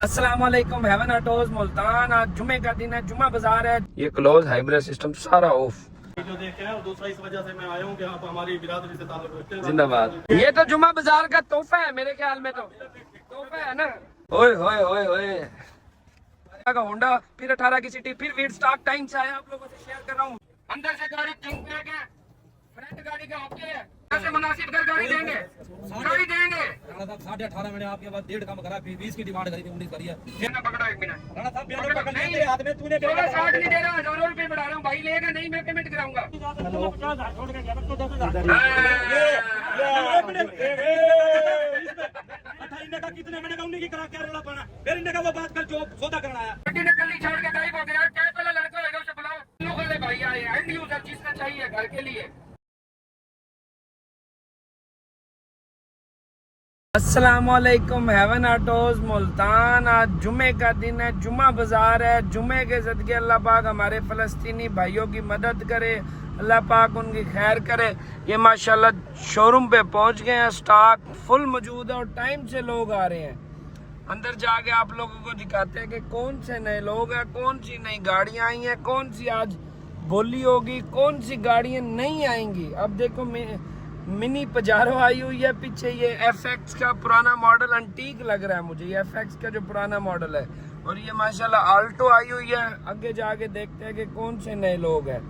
अस्सलाम वालेकुम haven autos Multan. आज जुमे का दिन है, जुमा बाजार है। ये क्लोज हाइब्रिड सिस्टम सारा ऑफ जो देखे हैं और दूसरा इस वजह से मैं आया हूँ कि आप हमारी बिरादरी से ताल्लुक रखते हैं। जिंदाबाद। ये तो जुमा बाजार का तोहफा है, मेरे ख्याल में तो तोहफा है ना। ओए ओए ओए ओए का होंडा, फिर 18 की सिटी, फिर वीड स्टॉक टाइम से आया, आप लोगों से शेयर कर रहा हूँ। अंदर से गाड़ी किंग बैग है, फ्रंट गाड़ी का ओके है, कैसे मुनासिब कर गाड़ी देंगे, गाड़ी देंगे। 18.5 मैंने आपके बाद 1.5 कम करा, फिर 20 की डिमांड करी थी, 19 करी है। देना पकड़ो एक मिनट। राणा साहब ब्याज पकड़ ले, तेरे हाथ में तूने 60 नहीं दे रहा, हजारों रुपए बढ़ा रहा हूँ भाई, लेगा नहीं मैं पेमेंट कराऊंगा। कितने मैंने उन्हीं की करा, क्या रोला पाना, फिर इन्हें का वो बात कल जो सौदा करना आया। गड्डी ने कल छोड़ के गायब हो गया, क्या पहला लड़का होगा उसे बुलाओ। लोग वाले भाई आए, एंड यूजर जिसने चाहिए घर के लिए। अस्सलामुअलैकुम हेवन ऑटोज मुल्तान। आज जुमे का दिन है, जुमा बाजार है। जुमे के सदके अल्लाह पाक हमारे फ़लस्तीनी भाइयों की मदद करे, अल्लाह पाक उनकी खैर करे। ये माशाल्लाह शोरूम पे पहुंच गए हैं, स्टॉक फुल मौजूद है और टाइम से लोग आ रहे हैं। अंदर जाके आप लोगों को दिखाते हैं कि कौन से नए लोग हैं, कौन सी नई गाड़ियां आई हैं, कौन सी आज बोली होगी, कौन सी गाड़ियां नहीं आएंगी। अब देखो मिनी पजारो आई हुई है, पीछे ये FX का पुराना मॉडल एंटीक लग रहा है मुझे, ये FX का जो पुराना मॉडल है। और ये माशाल्लाह आल्टो आई हुई है। आगे जाके देखते हैं कि कौन से नए लोग हैं।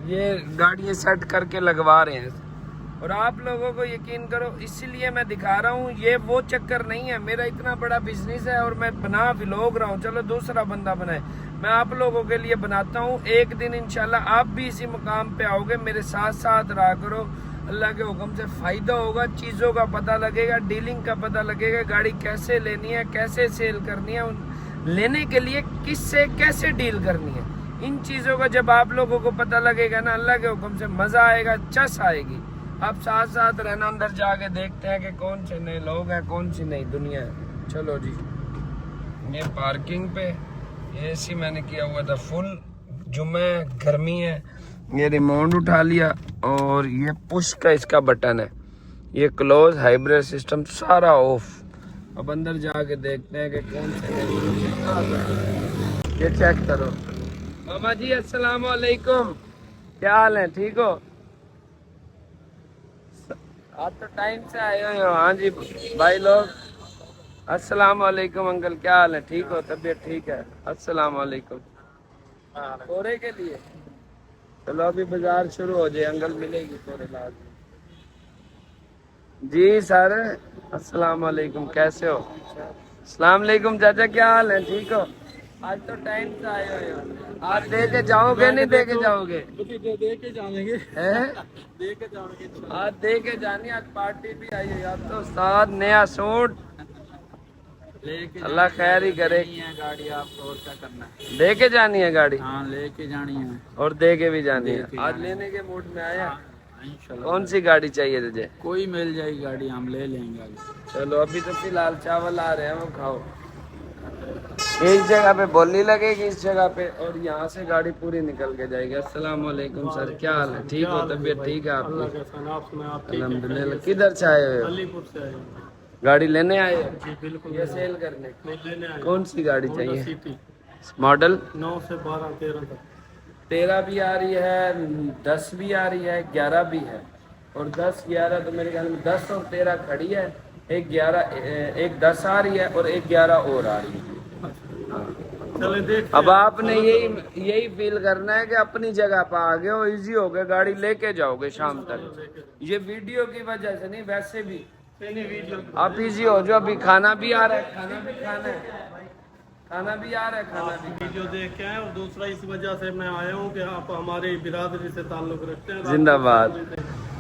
ये गाड़ियाँ सेट करके लगवा रहे हैं और आप लोगों को यकीन करो, इसीलिए मैं दिखा रहा हूँ। ये वो चक्कर नहीं है, मेरा इतना बड़ा बिजनेस है और मैं बना व्लॉग रहा हूँ, चलो दूसरा बंदा बनाए, मैं आप लोगों के लिए बनाता हूँ। एक दिन इंशाल्लाह आप भी इसी मुकाम पे आओगे, मेरे साथ साथ रहा करो। अल्लाह के हुक्म से फ़ायदा होगा, चीज़ों का पता लगेगा, डीलिंग का पता लगेगा, गाड़ी कैसे लेनी है, कैसे सेल करनी है, लेने के लिए किससे कैसे डील करनी है। इन चीज़ों का जब आप लोगों को पता लगेगा ना, अल्लाह के हुक्म से मज़ा आएगा, चस आएगी। आप साथ साथ रहना, अंदर जाके देखते हैं कि कौन से नए लोग हैं, कौन सी नई दुनिया है। चलो जी, ये पार्किंग पे AC मैंने किया हुआ था फुल, जुम्मे गर्मी है। ये रिमोट उठा लिया और ये पुश का इसका बटन है। ये क्लोज हाइब्रिड सिस्टम सारा ऑफ। अब अंदर जाके देखते हैं कि कौन से ये चेक करो। मामा जी अस्सलाम वालेकुम, क्या हाल है, ठीक हो? आप तो टाइम से आए हो। हाँ जी भाई लोग, अस्सलाम वालेकुम अंकल, क्या हाल है, ठीक हो, तबीयत ठीक है? अस्सलाम वालेकुम। कोरे के लिए चलो अभी बाजार शुरू हो जाए, अंकल मिलेगी थोड़े लाज जी सर। अस्सलाम वालेकुम, कैसे हो? अस्सलाम वालेकुम चाचा, क्या हाल है, ठीक हो? आज तो टाइम से आए हो, आज दे के जाओगे नहीं दे के जाओगे? दे के जाएंगे, हैं? दे के जाएंगे। आज दे के जानी, आज पार्टी भी आई है। अब तो साथ नया सूट, अल्लाह खैर ही करे। गाड़ी आपको और क्या करना है? दे के जानी है गाड़ी? हाँ, लेके जानी है और दे के भी जानी है। आज लेने के मूड में आया। इंशाल्लाह। कौन सी गाड़ी चाहिए तुझे? कोई मिल जाएगी गाड़ी, हम ले लेंगे। चलो अभी तो फिलहाल चावल आ रहे हैं, वो खाओ। एक जगह पे बोली लगेगी, इस जगह पे, और यहाँ से गाड़ी पूरी निकल के जाएगी। अस्सलाम वालेकुम सर, क्या हाल है, ठीक हो, तबीयत ठीक है आपकी? अल्हम्दुलिल्लाह। किधर से आए हो? अलीपुर से आए। गाड़ी लेने आए हो? जी बिल्कुल, या सेल करने? लेने आए। कौन सी गाड़ी चाहिए? सिटी मॉडल 9 से 12 13 तक। 13 भी आ रही है, 10 भी आ रही है, 11 भी है। और 10 11 तो मेरे ख्याल में 10 और 13 खड़ी है, एक 11 एक 10 आ रही है और एक 11 और आ रही है। चले देख। अब आपने यही फील करना है कि अपनी जगह पर आ गए हो, इजी हो गए, गाड़ी लेके जाओगे शाम तक। ये वीडियो की वजह से नहीं, वैसे भी आप इजी हो जो। अभी खाना भी आ रहा है, खाना भी खाना है, खाना भी आ रहा है, खाना भी। वीडियो देख के आए और दूसरा इस वजह से मैं आया हूँ कि आप हमारी बिरादरी से ताल्लुक रखते हैं। जिंदाबाद।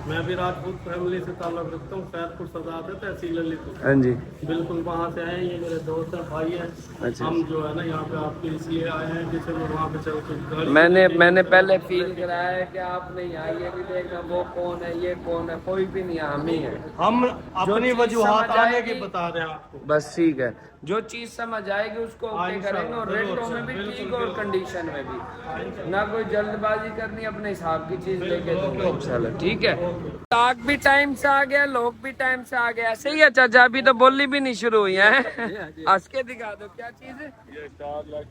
मैं भी राजपूत फैमिली से ताल्लुक रखता हूँ, सैदपुर सरदार है, तहसील अलीपुर। हाँ जी, बिल्कुल वहाँ से आए हैं, ये मेरे दोस्त हैं, भाई हैं। अच्छा। हम जो है ना यहाँ पे आपके इसलिए आए हैं जिसे वो वहाँ पे चल के मैंने पहले फील कराया है कि आपने यहाँ ये भी देखना, वो कौन है, ये कौन है, कोई भी नहीं, हम ही है। हम अपनी चीज़ वजूहात समझ आने आएगी, की बता रहे हैं आपको। बस ठीक है। जो चीज समझ आएगी उसको ओके करेंगे, और रेटों में भी ठीक और कंडीशन में भी, ना कोई जल्दबाजी करनी, अपने हिसाब की चीज लेके दूंगा इंशाल्लाह। ठीक है, साग भी टाइम से आ गया, लोग भी टाइम से आ गया। ऐसे ही है चाचा, अभी तो बोली भी नहीं शुरू हुई है। हंस के दिखा दो, क्या चीज है? ये स्टारलेट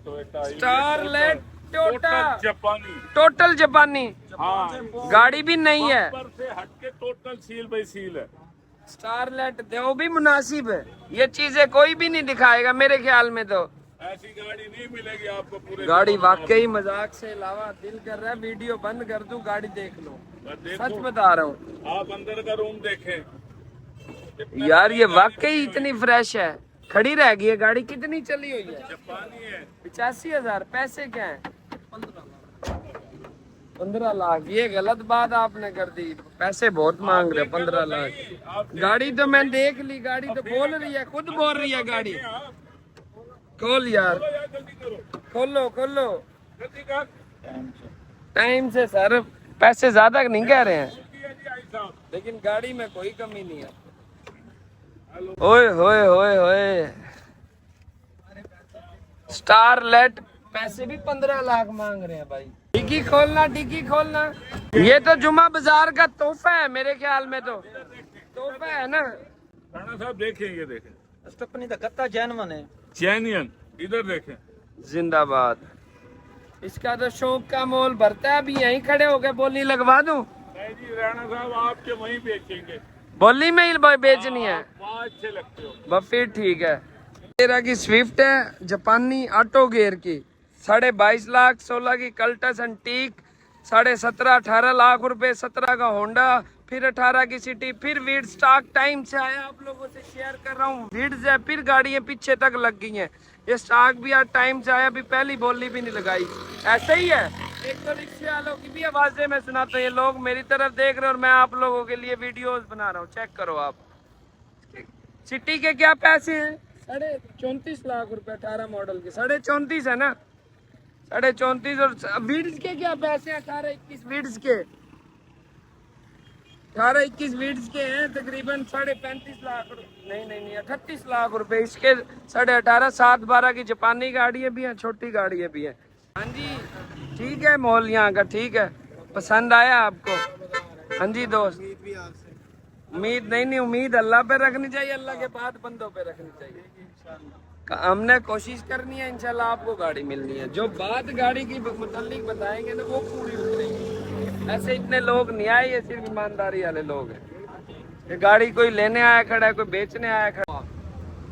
टोटा जापानी। टोटल जापानी। हाँ, गाड़ी भी नहीं है, ऊपर से हटके टोटल सील बाई सील है। स्टारलेट वो भी मुनासिब है। ये चीजें कोई भी नहीं दिखाएगा मेरे ख्याल में, तो ऐसी गाड़ी नहीं मिलेगी आपको पूरे। गाड़ी वाकई मजाक से अलावा दिल कर रहा है वीडियो बंद कर दूं, गाड़ी देख लो, सच बता रहा हूँ। आप अंदर का रूम देखें यार ये वाकई इतनी फ्रेश है, खड़ी रह गई है गाड़ी। कितनी चली हुई है? जापानी है। 85,000। पैसे क्या है? 15 लाख। ये गलत बात आपने कर दी, पैसे बहुत मांग रहे 15 लाख। गाड़ी तो मैं देख ली, गाड़ी तो बोल रही है, खुद बोल रही है गाड़ी। खोल यार, जल्दी करो, खोलो खोलो जल्दी कर। टाइम से सर, पैसे ज्यादा नहीं कह रहे हैं, जी आई साहब। लेकिन गाड़ी में कोई कमी नहीं है। ओए होए होए होए, स्टारलेट पैसे भी 15 लाख मांग रहे हैं भाई। डिग्गी खोलना, डिग्गी खोलना। ये तो जुमा बाजार का तोहफा है मेरे ख्याल में, तो तोहफा है ना। राणा साहब देखें, ये देखें स्टेपनी तो कत्ता जैनवन है। चैनियन, इधर देखें। जिंदाबाद। इसका तो शौक का मोल भरता है। अभी यहीं खड़े हो गए, बोली लगवा दूं? नहीं जी, राणा साहब आपके वहीं बेचेंगे। बोली में ही बेचनी है? वहाँ अच्छे लगते हो। बस फिर ठीक है। तेरा की स्विफ्ट है जापानी ऑटो गेयर की, 22.5 लाख। 16 की कल्टस एंटीक, 17.5 18 लाख रुपए। 17 का होंडा, फिर 18 की सिटी, फिर वीड स्टॉक टाइम से आया, आप लोगों से शेयर कर रहा हूँ। वीड से फिर गाड़ियां पीछे तक लग गई हैं। ये स्टॉक भी आज टाइम से आया, अभी पहली बोली भी नहीं लगाई। ऐसे ही है। एक तो रिक्शे वालों की भी आवाजें मैं सुनाता हूँ, ये लोग मेरी तरफ देख रहे हैं और मैं आप लोगों के लिए वीडियोस बना रहा हूँ, चेक करो आप। सिटी के क्या पैसे हैं? 34.5 लाख रुपए 18 मॉडल के। 34.5 है ना? 34.5। और वीड्स के क्या पैसे हैं? 18-21 वीड्स के, 18-21 वीड्स के हैं तकरीबन 35.5 लाख। नहीं नहीं नहीं, 38 लाख रुपए इसके। 18.5 7-12 की जापानी गाड़ियां भी हैं, छोटी गाड़ियां भी हैं। हाँ जी ठीक है, मॉल यहाँ का ठीक है। पसंद आया आपको? हाँ जी दोस्त, उम्मीद नहीं, उम्मीद अल्लाह पे रखनी चाहिए, अल्लाह के बाद बंदों पे रखनी चाहिए। हमने कोशिश करनी है, इंशाल्लाह आपको गाड़ी मिलनी है। जो बात गाड़ी की मुतालिक बताएंगे ना वो पूरी उतरेगी। ऐसे इतने लोग नहीं आए, ये सिर्फ ईमानदारी वाले लोग हैं। ये गाड़ी कोई लेने आया खड़ा है, कोई बेचने आया खड़ा।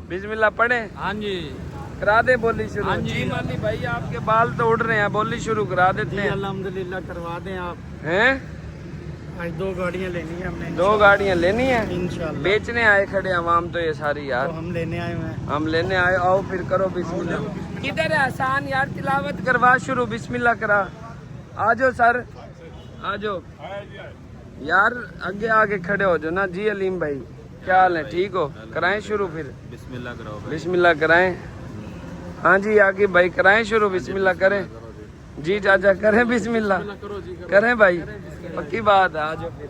बिस्मिल्लाह पढ़े। हाँ जी, करा दे बोली शुरू। हाँ जी माली भाई, आपके बाल तो उड़ रहे हैं, बोली शुरू करा देते हैं। अल्हम्दुलिल्लाह करवा दें आप। हैं? आज 2 गाड़ियाँ लेनी है हमने। 2 गाड़ियाँ लेनी है इंशाल्लाह। बेचने आए खड़े अवाम तो ये सारी यार। तो हम लेने आए हुए हैं। हम लेने आए। आओ फिर करो बिस्मिल्लाह। किधर है आसान यार, तिलावत करवा शुरू, बिस्मिल्लाह करा। आजो सर, आजो यार, आगे आगे खड़े हो जो ना। जी अलीम भाई, क्या हाल है? ठीक हो? कराएं शुरू फिर? बिस्मिल्लाह करो। बिस्मिल्लाह कराएं। हाँ जी आगे भाई कराएं शुरू, बिस्मिल्लाह करें। जी चाचा करें बिस्मिल्लाह, करें भाई, पक्की बात है। आजो फिर।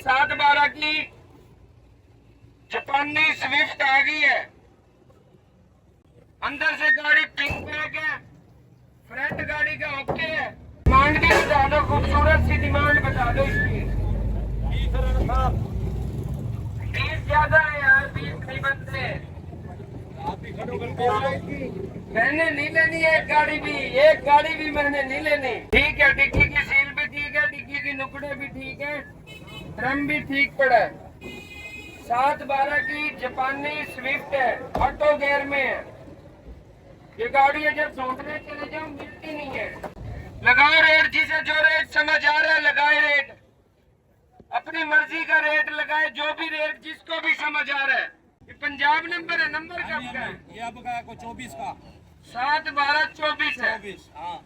7-12 की जापानी स्विफ्ट आ गई है। अंदर से गाड़ी पिंक ब्लैक है, फ्रंट गाड़ी का ओके है। डिमांड भी बता दो, खूबसूरत सी डिमांड बता दो इसकी। 20 ज्यादा है यार, 20 नहीं बनते। मैंने नहीं लेनी एक गाड़ी भी, एक गाड़ी भी मैंने नहीं लेनी। ठीक है, डिक्की की सील भी ठीक है, डिक्की की नुकड़े भी ठीक है, ड्रम भी ठीक पड़ा है। 7-12 की जापानी स्विफ्ट है, ऑटो गेयर में है। ये गाड़ी है जब ढूंढने चले जाओ मिलती नहीं है। लगाओ रेट, जिसे जो रेट समझ आ रहा है लगाए रेट, अपनी मर्जी का रेट लगाए, जो भी रेट जिसको भी समझ आ रहा है। ये पंजाब नंबर है, नंबर कब का है? ये आपका को 24 का 7/12/24 है। 24। हाँ,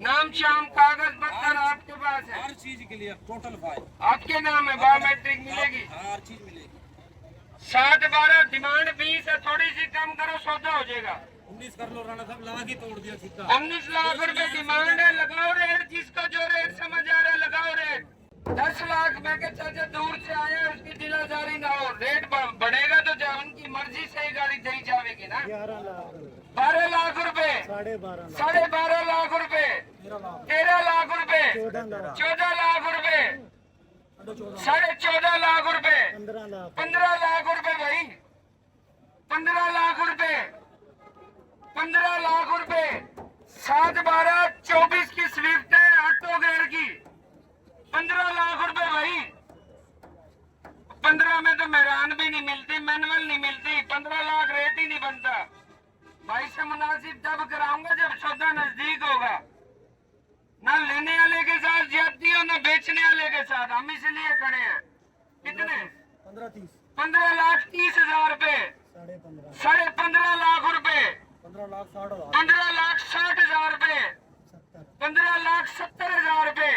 नाम शाम कागज पत्तर आपके पास है, हर चीज के लिए टोटल फाइल, आपके नाम है, बायोमेट्रिक मिलेगी। हर चीज मिलेगी। 7/12 डिमांड 20 है, थोड़ी सी कम करो, सौदा हो जाएगा। 19 कर लो, राणा साहब लाख ही तोड़ दिया सीधा। 19 लाख रुपए डिमांड है, लगाओ रेट, जिसका जो रेट समझ आ रहा है लगाओ रेट। 10 लाख मैं के चाचा दूर से आया है, उसकी दिलाजारी ना हो, रेट बढ़ेगा तो जब उनकी मर्जी से ही गाड़ी दी जाएगी ना। 12 लाख रुपए, 12.5 लाख रुपए, 13 लाख रुपए, 14 लाख रुपए, 14.5 लाख रुपए, 15 लाख रुपए भाई, 15 लाख रुपए, 15 लाख रुपए। 7/12/24 की स्विफ्ट है, ऑटो गेयर की, 15 लाख रुपए भाई। 15 में तो मैरान भी नहीं मिलती, मैनुअल नहीं मिलती, 15 लाख रेट ही नहीं बनता भाई। से मुनासिब तब कराऊंगा जब सौदा नजदीक होगा, ना लेने वाले के साथ ज्यादती हो ना बेचने वाले के साथ, हम इसलिए खड़े हैं। कितने? 15,30,000 रुपए, 15.5 लाख रुपए, 15,60,000 रुपए, 15,70,000 रुपए,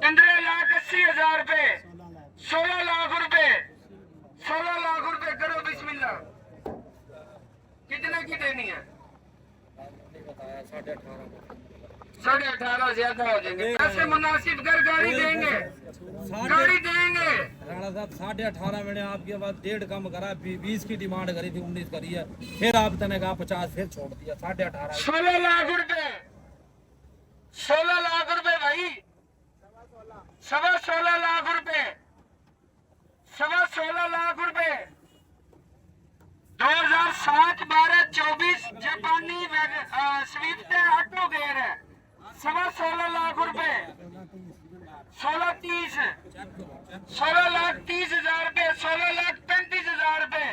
15,80,000 रुपए, 16 लाख रुपए, 16 लाख रुपए करो बिस्मिल्लाह। कितने की देनी है? 18.5 ज्यादा हो जाएंगे, पैसे मुनासिब कर गाड़ी देंगे, गाड़ी देंगे। राणा साहब 18.5 मैंने आपके बाद 1.5 कम करा, 20 की डिमांड करी थी, 19 करी है, फिर आप तने कहा 50, फिर छोड़ दिया 18.5। 16 लाख रुपए, 16 लाख रुपए भाई, 16.25 लाख रुपए, 16.25 लाख रुपए। 2007-12-24 जापानी स्विफ्ट है, ऑटो गेयर है, 16.25 लाख रुपए, 16.30, 16,30,000 रुपए, 16,35,000 रुपए।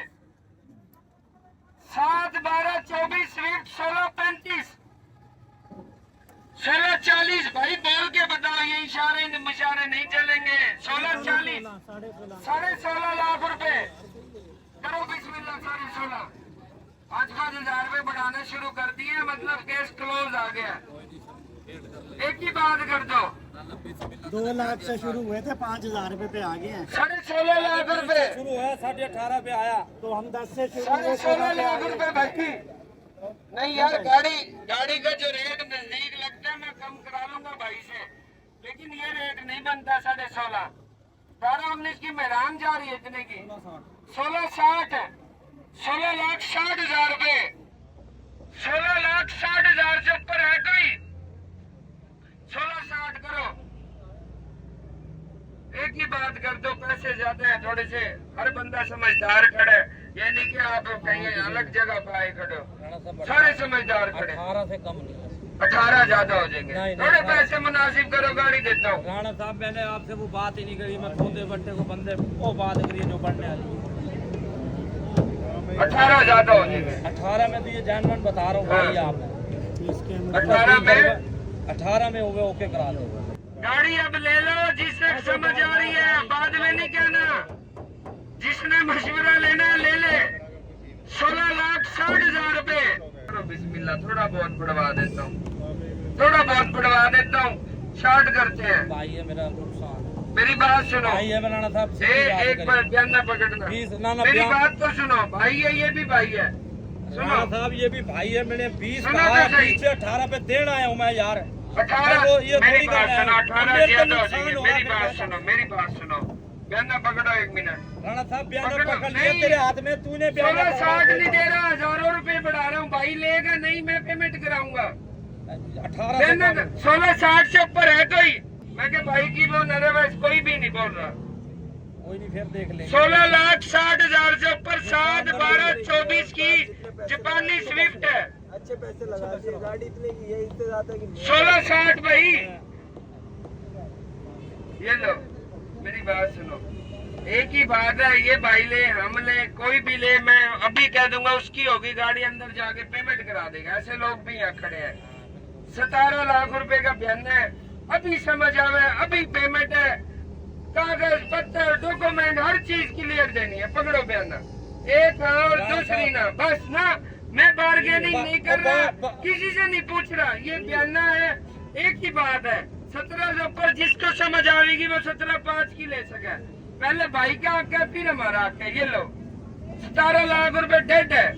7/12/24 स्विफ्ट 16.35, 16.40 भाई बोल के बताओ, ये इशारे मुशारे नहीं चलेंगे। 16.40, 16.5 लाख रुपए करो बिस्मिल्लाह। 16.5, आज 5,000 रुपए बढ़ाने शुरू कर दिए, मतलब केस क्लोज आ गया। एक ही बात कर दो, 2 लाख से शुरू हुए थे, 5,000 रुपए पे आ गए हैं। 16.5 लाख रुपए शुरू है, 18.5 पे आया, तो हम 10 से शुरू हुए, 16.5 लाख रुपए भाई। नहीं यार, गाड़ी का जो रेट नजदीक लगता है मैं कम करा लूंगा भाई से, लेकिन ये रेट नहीं बनता। 16.5, 18-19 की मैदान जा रही है, इतने की 16.60, 16,60,000 रुपए, 16,60,000 से ऊपर है कोई? 16.60 करो। एक ही बात कर दो, पैसे ज्यादा है थोड़े से, हर बंदा समझदार खड़े, ये नहीं कि आप कहीं अलग जगह पे आए खड़े हो, सारे समझदार खड़े। 18 से कम नहीं है। 18 ज्यादा हो जाएंगे, नहीं, थोड़े नहीं। पैसे मुनासिब करो, गाड़ी देता हूँ। राणा साहब मैंने आपसे वो बात ही नहीं करी, मैं धोते बट्टे को बंदे वो बात करी जो बढ़ने वाली। 18 ज्यादा हो जाएंगे। 18 में तो ये जानवन बता रहा हूँ भाई, आप 18 में 18 में हुए ओके करा दो। गाड़ी अब ले लो, जिससे समझ आ रही है, बाद में नहीं कहना। जिसने मशवरा लेना है ले ले। 16,60,000 रुपए करो बिस्मिल्लाह। थोड़ा बहुत बढ़वा देता हूँ, थोड़ा बहुत बढ़वा देता हूँ, शॉर्ट करते हैं। भाई है मेरा नुकसान, मेरी बात सुनो, भाई है राणा साहब। एक बार ध्यान न पकड़ना, मेरी बात तो सुनो। भाई है, ये भी भाई है, सुनो राणा साहब ये भी भाई है, मैंने 20 सुनो कहा, तो सही। 20 से 18 पे देना आया हूँ मैं यार। 18, ये मेरी थोड़ी बात करना है। सुनो, 18 मेरे ज्यादा हो नुकसान जाएंगे। होगा मेरी फिर बात मैं। सुनो, मेरी बात सुनो, ध्यान न पकड़ो, 1 मिनट। राणा साहब बयान पकड़ो, पकड़ लिया नहीं। तेरे हाथ में, तूने बयान 16.60 नहीं दे रहा, हजारों रुपए बढ़ा रहा हूँ। भाई लेगा नहीं, मैं पेमेंट कराऊंगा। 18 से कम। 16.60 से ऊपर है कोई? मैं क्या भाई की बोल रहा, कोई भी नहीं बोल रहा। कोई नहीं, फिर देख लेंगे। 16,60,000 से ऊपर 7/12/24 की जापानी स्विफ्ट है। अच्छे पैसे लगा दिए, गाड़ी इतने की है, इससे ज्यादा की 16.60 भाई, ये लो मेरी बात सुनो। एक ही बात है, ये भाई ले, हम ले, कोई भी ले, मैं अभी कह दूंगा उसकी होगी गाड़ी, अंदर जाके पेमेंट करा देगा। ऐसे लोग भी यहाँ खड़े हैं। 17 लाख रुपए का बयान है, अभी समझ आवे, अभी पेमेंट है, कागज पत्तर डॉक्यूमेंट हर चीज क्लियर देनी है। पकड़ो बयान, एक और दूसरी ना, बस ना, मैं बार्गेनिंग नहीं कर रहा, किसी से नहीं पूछ रहा, ये बयाना है, एक ही बात है। 17 ऊपर जिसको समझ आएगी वो 17.5 की ले सके। पहले भाई का हक है, फिर हमारा हक है। ये लो 17 लाख रुपए डेड है।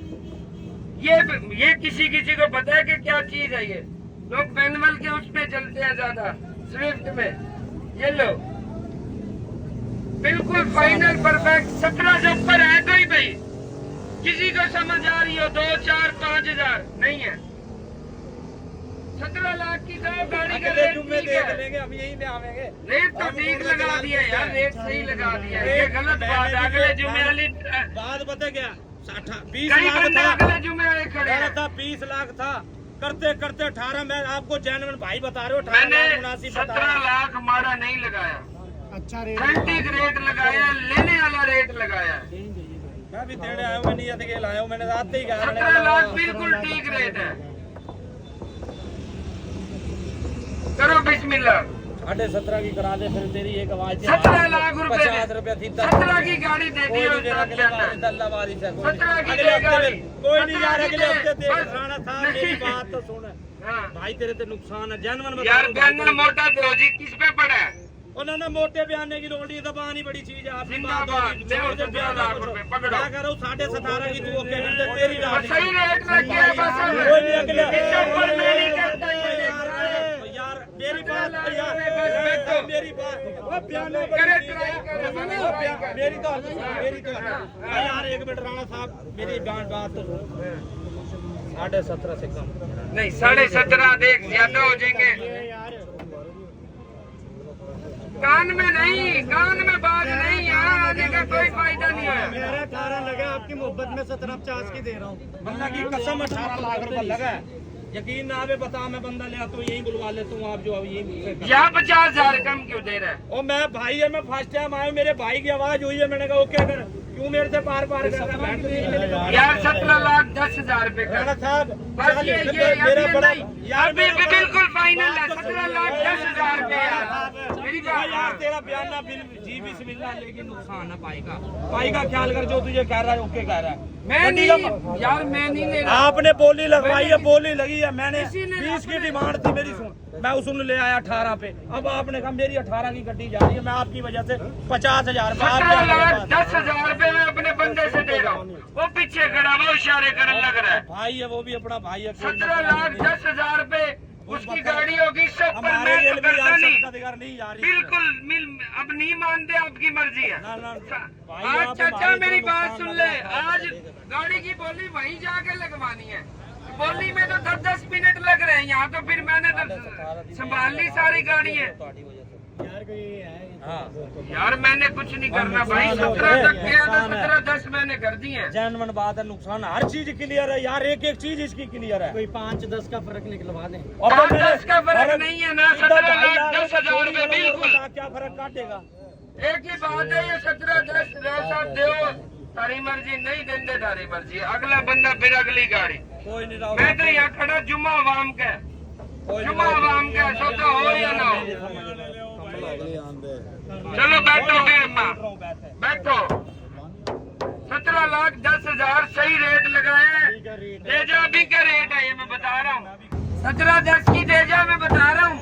ये किसी किसी को पता है कि क्या चीज है ये। लोग मैनुअल के उसमें चलते हैं ज्यादा, स्विफ्ट में। ये लो बिल्कुल फाइनल परफेक्ट। 17 से ऊपर है कोई भाई, किसी को समझ आ रही हो? 2, 4, 5 हजार नहीं है। 17 लाख की तो गाड़ी का रेट ठीक है, हम यही ले आवेंगे। रेट तो ठीक लगा दिया यार, रेट सही लगा दिया। ये गलत बात है। अगले जुमे वाली बात बता क्या, 20 कई लाख बंदे था, अगले जुमे वाले खड़े हैं। 20 लाख था, करते करते 18। मैं आपको जेन्युइन भाई बता रहे हो, 18 मैंने लाख मुनासिब बता 17 लाख माड़ा नहीं लगाया, अच्छा रेट ऑथेंटिक रेट लगाया, लेने वाला रेट लगाया। मैं भी तेरे आया हूँ, मैं नियत के लाया हूँ, मैंने रात ही कहा 17 लाख बिल्कुल ठीक रेट है। करो बिस्मिल्लाह। 17.5 की करा दे, फिर तेरी एक आवाज 17 लाख रुपए 50 रुपया थी। 17 की गाड़ी दे दी और 17 की अगले हफ्ते कोई नहीं यार, अगले हफ्ते देख बस। राणा था, नहीं। मेरी बात तो सुन हाँ। भाई, तेरे ते नुकसान है जेन्युइन यार बयाना मोटा दो जी, किस पे पड़ा है? उन्होंने मोटे बयाने की लोड़ी दबानी बड़ी चीज है। आपकी बात जिंदाबाद। होगी, ले छोड़ दे 17 लाख रुपए पकड़ो। क्या करो, 17.5 की तू ओके कर दे, तेरी बस रात सही रेट लग गया बस। कोई नहीं, अगले इससे ऊपर मैं नहीं करता ये। यार मेरी बात यार, मेरी बात वो बयाने करे ट्राई करे मेरी तो यार, एक मिनट राणा साहब, मेरी बात तो सुन। 17.5 से कम नहीं, 17.5 देख ज्यादा हो जाएंगे। कान में नहीं, कान में बात नहीं, यहाँ आने का कोई फायदा नहीं है। मेरा 18 लगा, आपकी मोहब्बत में 17.50 की दे रहा हूँ। बंदा की कसम 18 लाख रुपए लगा है। यकीन ना आवे, बता, मैं बंदा ले आता हूँ, यही बुलवा लेता हूँ। आप जो अब यही यहाँ 50,000 कम क्यों दे रहा है? और मैं भाई है, मैं फर्स्ट टाइम आया, मेरे भाई की आवाज हुई है, मैंने कहा ओके कर, क्यों मेरे से पार पार कर रहा है? यार 17,10,000 रुपए का राणा साहब, बस ये मेरा बड़ा यार अभी भी बिल्कुल फाइनल है। 17,10,000 रुपए यार। मेरी बात यार, तेरा बयान ना जी बिस्मिल्लाह, लेकिन नुकसान है पाई का ख्याल कर, जो तुझे कह रहा है ओके कह रहा है। मैं नहीं यार, मैं नहीं ले रहा। आपने बोली लगवाई है, बोली लगी है, मैंने किसी ने 20 की डिमांड थी मेरी, सुन, मैं उसने ले आया 18 पे। अब आपने कहा मेरी 18 की गड्डी जा रही है, मैं आपकी वजह से 50,000 17,10,000 रुपए मैं अपने बंदे से दे रहा हूँ। वो पीछे खड़ा, वो इशारे करने लग रहा है। भाई है, वो भी अपना भाई है। 17,10,000 रुपए उसकी गाड़ी होगी, सब पर हमारे मैं तो रेलवे करता नहीं। अधिकार नहीं जा रही। बिल्कुल अब नहीं मानते, आपकी मर्जी है। ना, ना, भाई, आज आप चाचा हमारे मेरी को बात नुकसान सुन लगा ले, है। आज गाड़ी की बोली वहीं जाके लगवानी है। बोली में तो 10-10 मिनट लग रहे हैं, यहाँ तो फिर मैंने तो संभाल ली सारी गाड़ी है। यार कोई है यार मैंने कुछ नहीं करना भाई, 17 तक गया तो 17-10 मैंने कर दी है। जेन्युइन बात है, नुकसान हर चीज क्लियर है यार, एक एक चीज इसकी क्लियर है। कोई 5-10 का फर्क निकलवा दें। और तो 5-10 का फर्क नहीं है ना, 17,10,000 रुपए बिल्कुल। क्या फर्क काटेगा? एक ही बात है, ये 17-10 साहब दो, तारी मर्जी, नहीं देंगे तारी मर्जी, अगला बंदा फिर अगली गाड़ी। कोई नहीं राव, मैं तो यहाँ खड़ा जुम्मा आवाम का, जुम्मा आवाम का सौदा हो या ना हो। चलो बैठो फिर माँ, बैठो। 17,10,000 सही रेट लगाए। तेजा भी का रेट है ये मैं बता रहा हूँ। 17-10 की तेजा मैं बता रहा हूँ।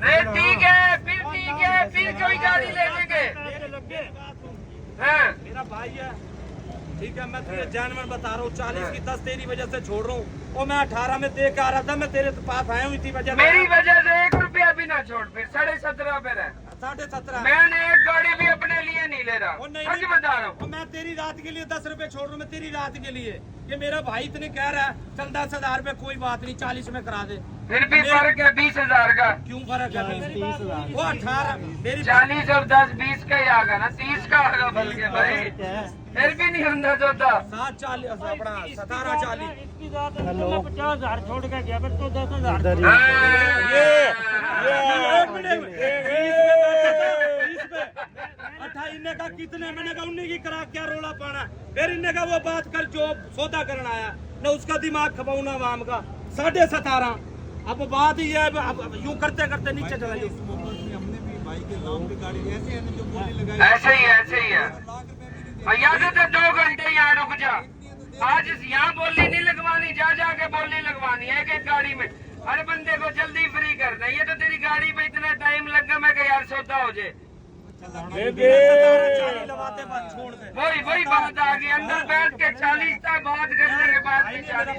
नहीं ठीक है, फिर ठीक है, फिर कोई गाड़ी ले लेंगे। हाँ मेरा भाई है, ठीक है, मैं तुझे जेन्युइन बता रहा हूँ, 40 की 10 तेरी वजह से छोड़ रहा हूँ। और मैं 18 में दे के आ रहा था, मैं तेरे पास आया हूँ इसी वजह से। मेरी वजह से 1 रुपया भी ना छोड़, फिर 17.5 पे रहे। 17.5 मैंने एक गाड़ी भी अपने लिए नहीं ले रहा, और नहीं, सच बता रहा हूँ। और मैं तेरी रात के लिए 10 रुपए छोड़ रहा हूँ, मैं तेरी रात के लिए। ये मेरा भाई इतने कह रहा है, चल 10,000 रुपए कोई बात नहीं, 40 में करा दे। फिर भी फर्क है 20,000 का। क्यों फर्क है? 30,000 वो 18 मेरी 40 और 10 20 का ही आगा ना, 30 का आगा बल्कि भाई, फिर भी नहीं होना चाहता। 740 अपना 1740। 50,000 छोड़ के गया, फिर तो 10,000 इन्हें का कितने, मैंने कहा 19 की करा, क्या रोला पाना। फिर इन्हें का वो बात कल जो सौदा करना आया ना, उसका दिमाग खपाऊना वाम का 17.5। अब बात ये है, यूं करते करते नीचे चला जाओ। ऐसे ही है। भैया तो 2 घंटे यहाँ रुक जा। आज यहाँ बोली नहीं लगवानी, जा जाके बोली लगवानी है एक गाड़ी में। हर बंदे को जल्दी फ्री करना है। ये तो तेरी गाड़ी में इतना टाइम लगा, मैं यार सौदा हो जाए। वही बात आ गई, अंदर बैठ के 40 तक बात करने के बाद भी 40।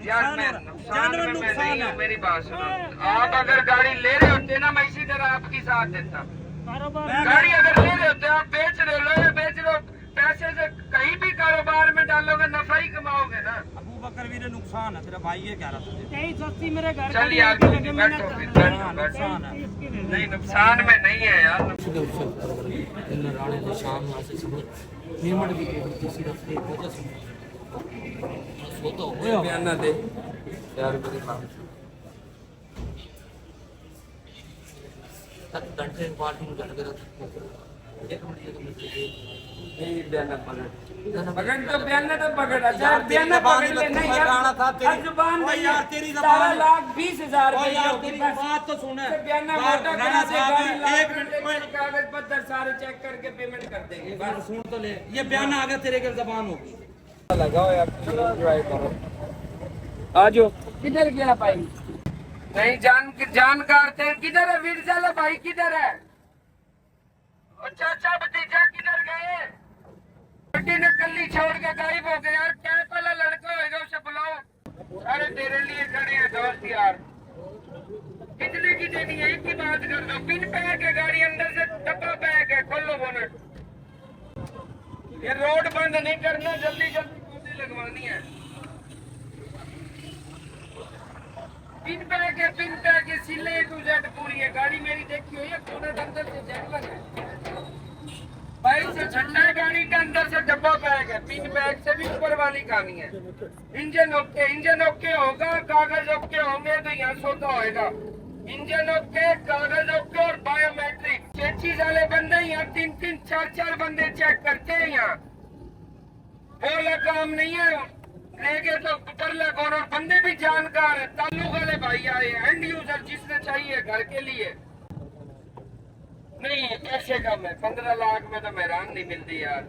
यार मैं नुकसान में मैं नहीं हूँ, मेरी बात सुनो। आप अगर गाड़ी ले रहे होते ना, मैं इसी तरह आपकी साथ देता। गाड़ी अगर ले रहे होते, आप बेच रहे हो, बेच रहे हो, पैसे से कहीं भी कारोबार में डालोगे नफा ही कमाओगे ना। अबू बकर भी नुकसान है, तेरा भाई ये कह रहा था। चलिए आगे बैठो, फिर बैठो। नहीं नुकसान में नहीं है यार। राणे ने शाम वास्ते सब पेमेंट भी की सिर्फ एक वजह से सोता हो बयाना दे यार मेरे पास घंटे पार्टी में जाकर एक मिनट नहीं बयाना पकड़ तो बयाना तो पकड़। अच्छा बयाना पकड़ ले। नहीं यार जुबान नहीं यार, तेरी 17,20,000 तेरी बात तो सुन। बयाना मोटा करा से गाड़ी 1 मिनट में कागज पत्तर सारे चेक करके पेमेंट कर देंगे। बस सुन तो ले, ये बयान आ गया तेरे के जबान होगी। लगाओ यार, एंजॉय करो। आजो किधर गया भाई? नहीं जानकार थे। किधर है वीरजाला भाई, किधर है? चाचा भतीजा किधर गए? बेटी ने कल्ली छोड़ के गायब हो गए यार। क्या वाला लड़का होगा, उसे बुलाओ। अरे तेरे लिए खड़े हैं दोस्त यार। कितने की देनी है, एक की बात कर दो। पिन पैक है गाड़ी, अंदर से डब्बा पैक है, खोलो बोनट। ये रोड बंद नहीं करना, जल्दी जल्दी गोली लगवानी है। पिन पैक है, पिन पैक है, सिले टू जेड पूरी है गाड़ी मेरी। देखी हुई है कोने के अंदर से जेट लगा भाई से झंडा है गाड़ी के अंदर से डब्बा पैक है। पिन पैक से भी ऊपर वाली कहानी है। इंजन ओके होगा, कागज ओके होंगे तो यहाँ सौदा होएगा। इंजन ओके, कागज ओके और बायोमेट्रिक 6 चीज वाले बंदे यहाँ 3-3, 4-4 बंदे चेक करते हैं यहाँ। बोला काम नहीं है, लेके तो परला कौन। और बंदे भी जानकार है, ताल्लुक वाले भाई आए, एंड यूजर जिसने चाहिए घर के लिए। नहीं पैसे कम है, 15 लाख में तो हैरान नहीं मिलती यार।